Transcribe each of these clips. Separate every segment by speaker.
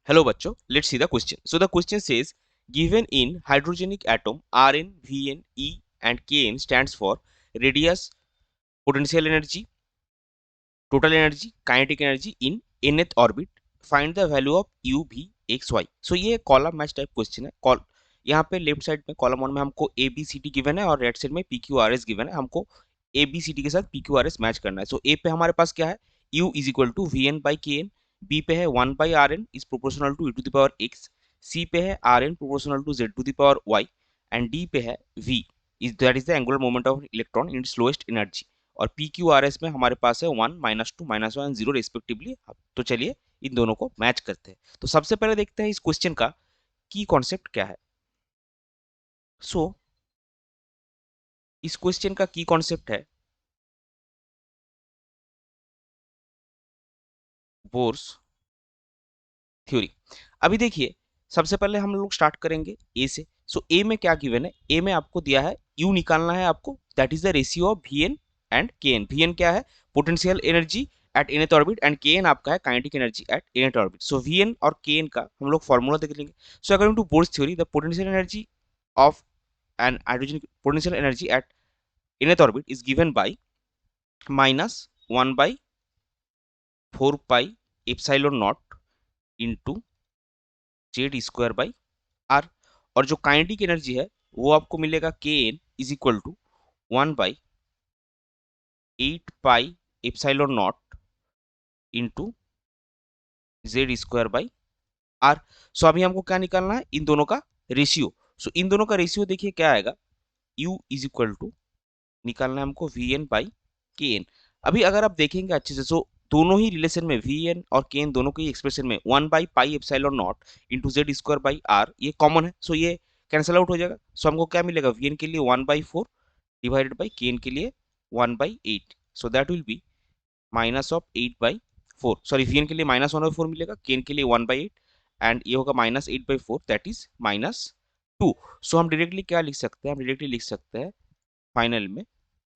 Speaker 1: Hello bachcho, let's see the question. So the question says, given in hydrogenic atom Rn, Vn, E and Kn stands for radius, potential energy, total energy, kinetic energy in nth orbit. Find the value of u, v, x, y. So ये column match type question है. कॉल यहाँ पे left side में column one में हमको A B C D given है और राइट साइड में P Q R S given है. हमको ए बी सी डी के साथ P Q R S match करना है. सो ए पे हमारे पास क्या है, u is equal to V N by K N. B पे है 1/rn is proportional to e to the power x. C पे है rn proportional to z to the power y. And D पे है v is that is the angular moment of electron in its lowest energy. और P Q R S में हमारे पास है 1, -2, -1, 0 respectively. तो चलिए इन दोनों को मैच करते हैं. तो सबसे पहले देखते हैं इस क्वेश्चन का की कॉन्सेप्ट क्या है. सो इस क्वेश्चन का की कॉन्सेप्ट है बोर्स थ्योरी. अभी देखिए सबसे पहले हम लोग स्टार्ट करेंगे ए से. सो ए में क्या गिवन है, ए में आपको दिया है यू निकालना है आपको, that is the ratio of V N and K N. V N क्या है, potential energy at nth orbit and K N आपका है kinetic energy at nth orbit. So V N और के एन का हम लोग फॉर्मूला देख लेंगे. So according to Bohr's theory the potential energy of an hydrogen potential energy at nth orbit is given by -1/4 pi epsilon not into Z square by R. और जो kinetic energy है वो आपको मिलेगा K N is equal to 1/8 pi epsilon not into Z square by R. So अभी हमको क्या निकालना है, इन दोनों का रेशियो. सो इन दोनों का रेशियो देखिए क्या आएगा, u इज इक्वल टू निकालना है हमको V N by K N. अभी अगर आप देखेंगे अच्छे से, सो दोनों ही रिलेशन में वी एन और के एन दोनों के एक्सप्रेशन में 1/पाई epsilon not into Z square by R ये कॉमन है. सो ये कैंसिल आउट हो जाएगा. सो हमको क्या मिलेगा, वी एन के लिए 1/4 डिवाइडेड बाई के एन के लिए 1/8. So that will be -8/4. Sorry, V N के लिए -1/4 मिलेगा, के एन के लिए 1/8 एंड ये होगा -8/4 दैट इज -2. सो हम डायरेक्टली क्या लिख सकते हैं, हम डायरेक्टली लिख सकते हैं फाइनल में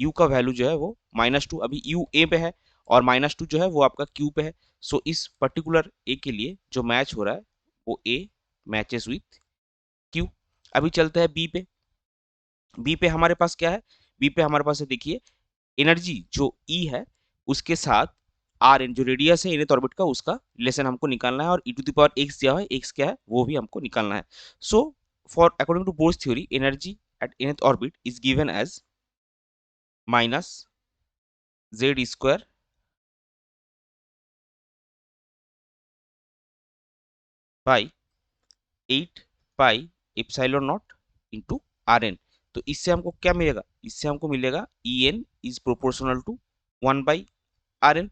Speaker 1: u का वैल्यू जो है वो -2. अभी u a पे है और -2 जो है वो आपका q पे है. सो इस पर्टिकुलर a के लिए जो मैच हो रहा है वो a मैचेस विथ q. अभी चलते हैं b पे. b पे हमारे पास क्या है, b पे हमारे पास है देखिए एनर्जी जो e है उसके साथ आर एन जो रेडियस है इनथ ऑर्बिट का उसका रिलेशन हमको निकालना है. और e to the power x दिया है, x क्या है वो भी हमको निकालना है. So for according to Bohr's theory energy at nth orbit is given as minus Z square by 8 pi epsilon not into R N. तो इससे हमको क्या मिलेगा, इससे हमको मिलेगा E N is proportional to 1/rn.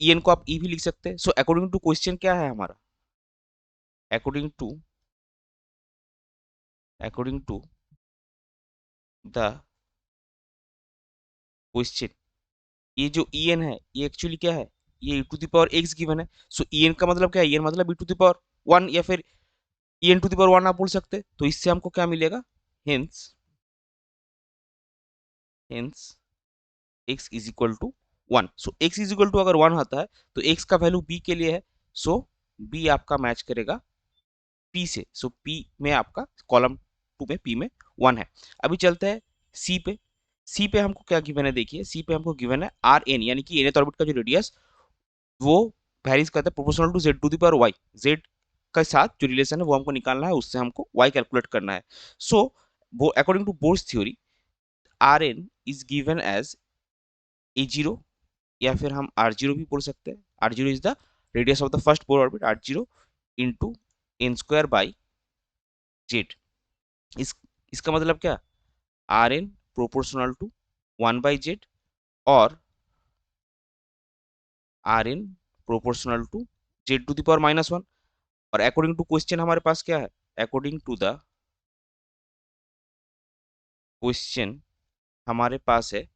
Speaker 1: E N को आप ई भी लिख सकते हैं. सो अकॉर्डिंग टू क्वेश्चन क्या है हमारा, अकॉर्डिंग टू द क्वेश्चन ये जो ई एन है ये एक्चुअली क्या है, ये e to the power x given है. सो ई एन का मतलब क्या है, ई एन मतलब e टू द पावर 1 या फिर E N to the power 1 आप बोल सकते हैं. तो इससे हमको क्या मिलेगा, hence hence x is equal to 1. So x is equal to अगर 1 आता है तो x का वैल्यू b के लिए है. सो b आपका मैच करेगा p से. सो p में आपका कॉलम 2 में p में 1 है. अभी चलते हैं c पे. c पे हमको क्या गिवन है, देखिए c पे हमको गिवन है आर एन यानी कि nth ऑर्बिट का जो रेडियस वो वैरीज करता है proportional to z to the power y. z के साथ जो रिलेशन है वो हमको निकालना है, उससे हमको y कैलकुलेट करना है. सो वो according to Bohr's theory R N is given as a0 या फिर हम r0 भी बोल सकते हैं. r0 is the radius of the first polar orbit, r0 into N square by Z. इस इसका मतलब क्या, are N proportional to 1/z और R N proportional to Z to the power -1. और अकॉर्डिंग टू क्वेश्चन हमारे पास क्या है, according to the question हमारे पास है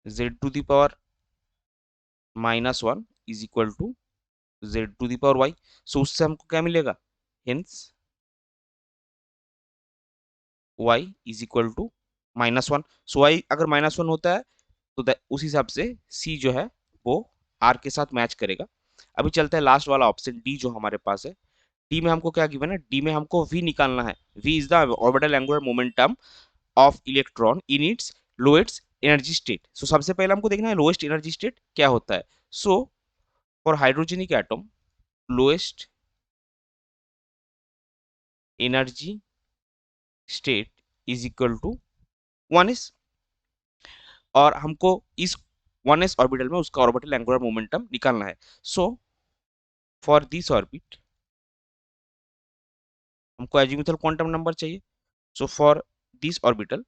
Speaker 1: z to the power -1 is equal to z to the power y. So उससे हमको क्या मिलेगा, hence y is equal to -1. So y अगर -1 होता है तो उस हिसाब से c जो है वो r के साथ मैच करेगा. अभी चलता है लास्ट वाला ऑप्शन डी जो हमारे पास है। डी में हमको क्या गिवन है, डी में हमको v निकालना है। v is the orbital angular momentum of electron in its lowest energy state. So सबसे पहले हमको देखना है लोएस्ट एनर्जी स्टेट क्या होता है। So for hydrogenic atom lowest energy state is equal to 1s, और हमको इस 1s ऑर्बिटल में उसका ऑर्बिटल एंगुलर मोमेंटम निकालना है। सो फॉर दिस ऑर्बिट हमको अजीमुथल क्वांटम नंबर चाहिए। So for this orbital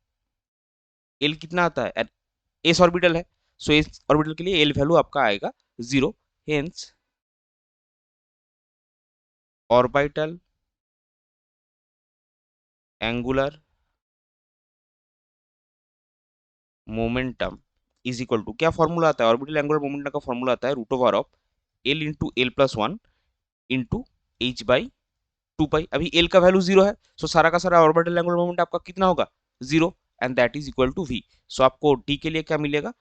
Speaker 1: L कितना आता है, एस ऑर्बिटल है। सो एस ऑर्बिटल के लिए एल वैल्यू आपका आएगा 0। Hence orbital angular momentum is equal to, क्या फॉर्मूला आता है, ऑर्बिटल एंगुलर मोमेंटम का फॉर्मूला आता है root over of L into L plus one into H by 2 pi. अभी एल का वैल्यू 0 है, सो सारा का सारा ऑर्बिटल एंगुलर मोमेंट आपका कितना होगा, 0, and that is equal to V. So आपको डी के लिए क्या मिलेगा,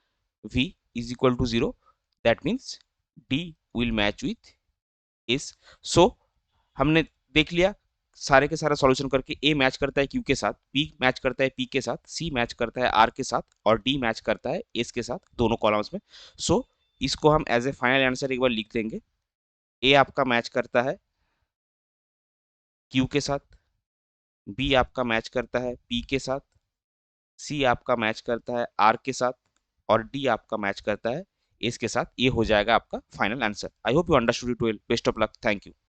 Speaker 1: v is equal to 0, that means D will match with S. So हमने देख लिया सारे के सारा सॉल्यूशन करके, ए मैच करता है क्यू के साथ, बी मैच करता है पी के साथ, सी मैच करता है आर के साथ, और डी मैच करता है एस के साथ दोनों कॉलम्स में। सो इसको हम एज ए फाइनल आंसर एक बार लिख देंगे। ए आपका मैच करता है क्यू के साथ, बी आपका मैच करता है पी के साथ, सी आपका मैच करता है आर के साथ, और डी आपका मैच करता है एस के साथ। ये हो जाएगा आपका final answer. I hope you understood it well. Best of luck. Thank you.